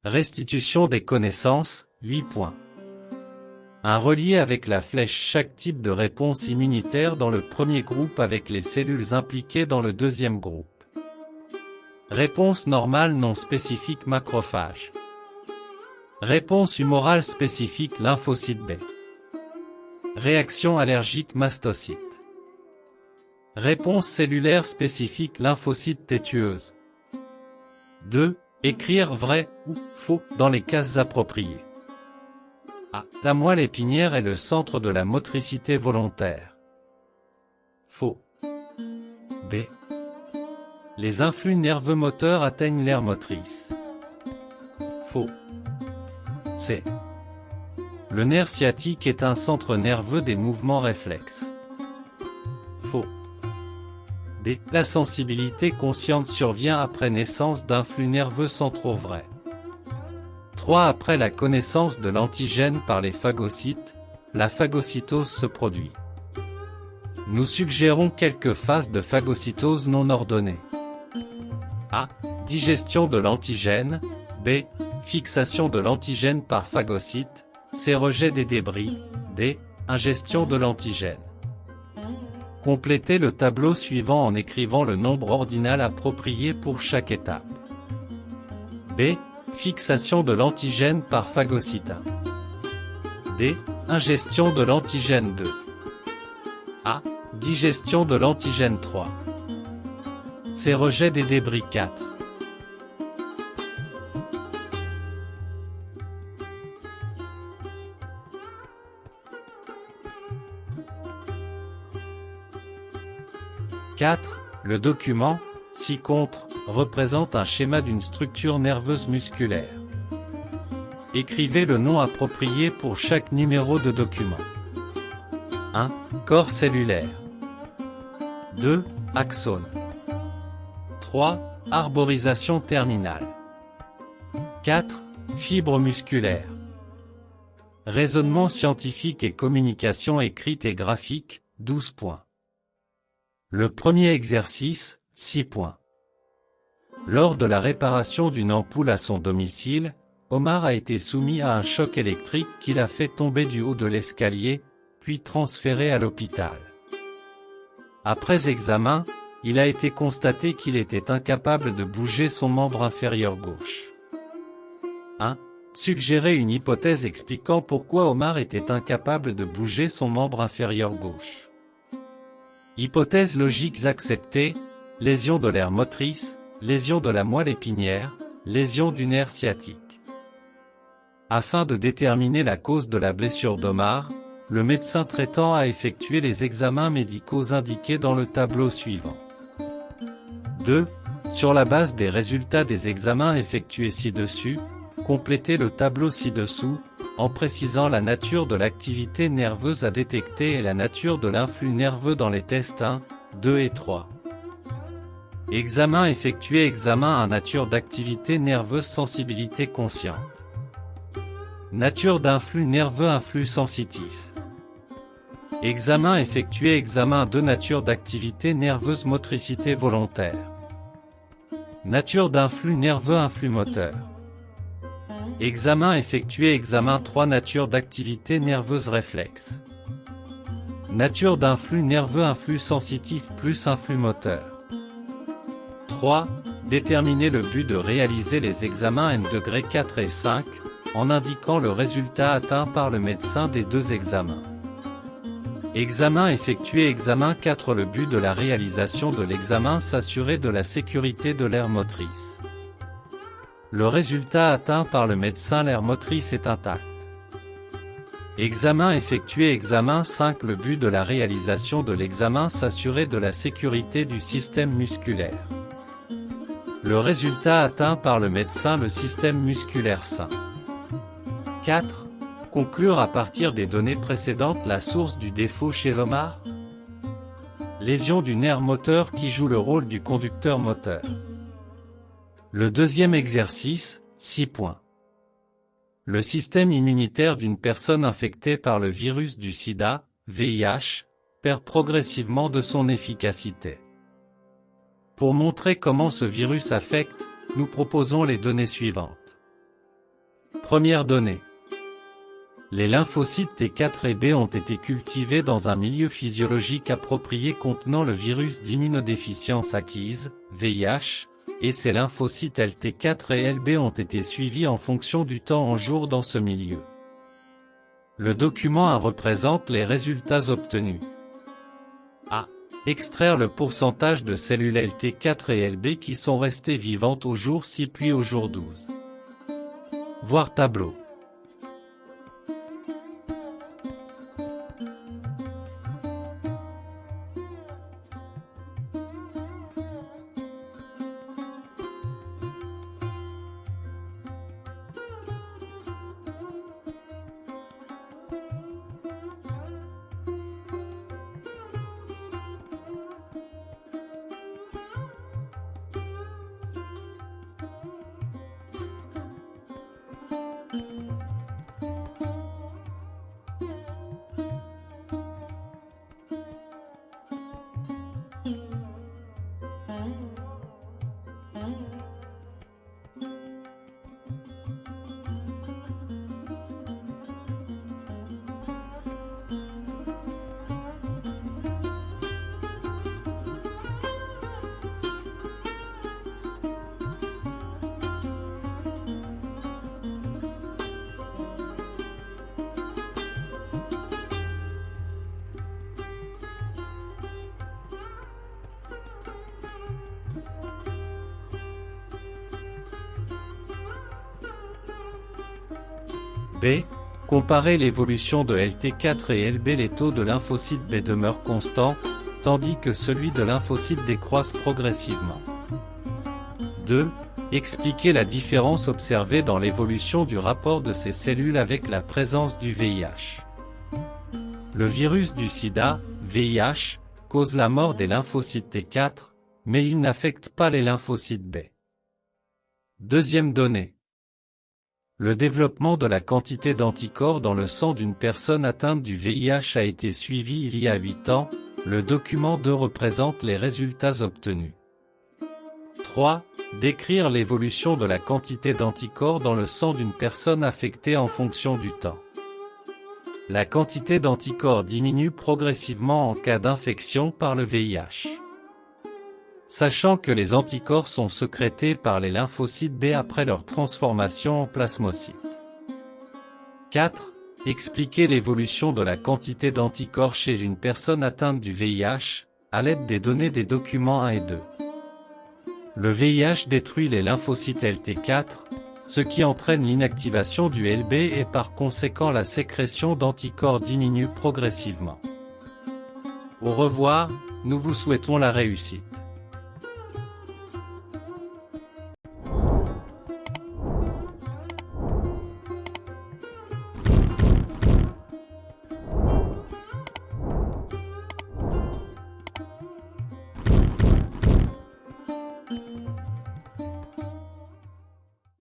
Restitution des connaissances, 8 points. Un relié avec la flèche chaque type de réponse immunitaire dans le premier groupe avec les cellules impliquées dans le deuxième groupe. Réponse normale non spécifique macrophage. Réponse humorale spécifique lymphocyte B. Réaction allergique mastocyte. Réponse cellulaire spécifique lymphocyte T tueuse. 2. Écrire vrai ou faux dans les cases appropriées. A. La moelle épinière est le centre de la motricité volontaire. Faux. B. Les influx nerveux moteurs atteignent l'aire motrice. Faux. C. Le nerf sciatique est un centre nerveux des mouvements réflexes. Faux. D. La sensibilité consciente survient après naissance d'un flux nerveux centraux. Vrai. 3. Après la connaissance de l'antigène par les phagocytes, la phagocytose se produit. Nous suggérons quelques phases de phagocytose non ordonnées. A. Digestion de l'antigène. B. Fixation de l'antigène par phagocyte. C. Rejet des débris. D. Ingestion de l'antigène. Complétez le tableau suivant en écrivant le nombre ordinal approprié pour chaque étape. B. Fixation de l'antigène par phagocyte 1. D. Ingestion de l'antigène 2. A. Digestion de l'antigène 3. C. Rejet des débris 4. Le document, ci-contre, représente un schéma d'une structure nerveuse musculaire. Écrivez le nom approprié pour chaque numéro de document. 1. Corps cellulaire. 2. Axone. 3. Arborisation terminale. 4. Fibres musculaires. Raisonnement scientifique et communication écrite et graphique, 12 points. Le premier exercice, 6 points. Lors de la réparation d'une ampoule à son domicile, Omar a été soumis à un choc électrique qui l'a fait tomber du haut de l'escalier, puis transféré à l'hôpital. Après examen, il a été constaté qu'il était incapable de bouger son membre inférieur gauche. 1. Suggérez une hypothèse expliquant pourquoi Omar était incapable de bouger son membre inférieur gauche. Hypothèses logiques acceptées, lésion de l'aire motrice, lésion de la moelle épinière, lésion du nerf sciatique. Afin de déterminer la cause de la blessure d'Omar, le médecin traitant a effectué les examens médicaux indiqués dans le tableau suivant. 2. Sur la base des résultats des examens effectués ci-dessus, complétez le tableau ci-dessous, en précisant la nature de l'activité nerveuse à détecter et la nature de l'influx nerveux dans les tests 1, 2 et 3. Examen effectué. Examen à nature d'activité nerveuse. Sensibilité consciente. Nature d'influx nerveux. Influx sensitif. Examen effectué. Examen de nature d'activité nerveuse. Motricité volontaire. Nature d'influx nerveux. Influx moteur. Examen effectué. Examen 3. Nature d'activité nerveuse. Réflexe. Nature d'influx nerveux. Influx sensitif plus influx moteur. 3. Déterminer le but de réaliser les examens N degrés 4 et 5, en indiquant le résultat atteint par le médecin des deux examens. Examen effectué. Examen 4. Le but de la réalisation de l'examen. S'assurer de la sécurité de l'aire motrice. Le résultat atteint par le médecin. L'aire motrice est intacte. Examen effectué. Examen 5. Le but de la réalisation de l'examen. S'assurer de la sécurité du système musculaire. Le résultat atteint par le médecin. Le système musculaire sain. 4. Conclure à partir des données précédentes la source du défaut chez Omar. Lésion du nerf moteur qui joue le rôle du conducteur moteur. Le deuxième exercice, 6 points. Le système immunitaire d'une personne infectée par le virus du sida, VIH, perd progressivement de son efficacité. Pour montrer comment ce virus affecte, nous proposons les données suivantes. Première donnée. Les lymphocytes T4 et B ont été cultivés dans un milieu physiologique approprié contenant le virus d'immunodéficience acquise, VIH, et ces lymphocytes LT4 et LB ont été suivis en fonction du temps en jours dans ce milieu. Le document A représente les résultats obtenus. A. Extraire le pourcentage de cellules LT4 et LB qui sont restées vivantes au jour 6 puis au jour 12. Voir tableau. B. Comparer l'évolution de LT4 et LB. Les taux de lymphocytes B demeurent constants, tandis que celui de lymphocytes D croissent progressivement. 2. Expliquer la différence observée dans l'évolution du rapport de ces cellules avec la présence du VIH. Le virus du sida, VIH, cause la mort des lymphocytes T4, mais il n'affecte pas les lymphocytes B. Deuxième donnée. Le développement de la quantité d'anticorps dans le sang d'une personne atteinte du VIH a été suivi il y a 8 ans, le document 2 représente les résultats obtenus. 3. Décrire l'évolution de la quantité d'anticorps dans le sang d'une personne affectée en fonction du temps. La quantité d'anticorps diminue progressivement en cas d'infection par le VIH. Sachant que les anticorps sont sécrétés par les lymphocytes B après leur transformation en plasmocytes. 4. Expliquer l'évolution de la quantité d'anticorps chez une personne atteinte du VIH, à l'aide des données des documents 1 et 2. Le VIH détruit les lymphocytes LT4, ce qui entraîne l'inactivation du LB et par conséquent la sécrétion d'anticorps diminue progressivement. Au revoir, nous vous souhaitons la réussite.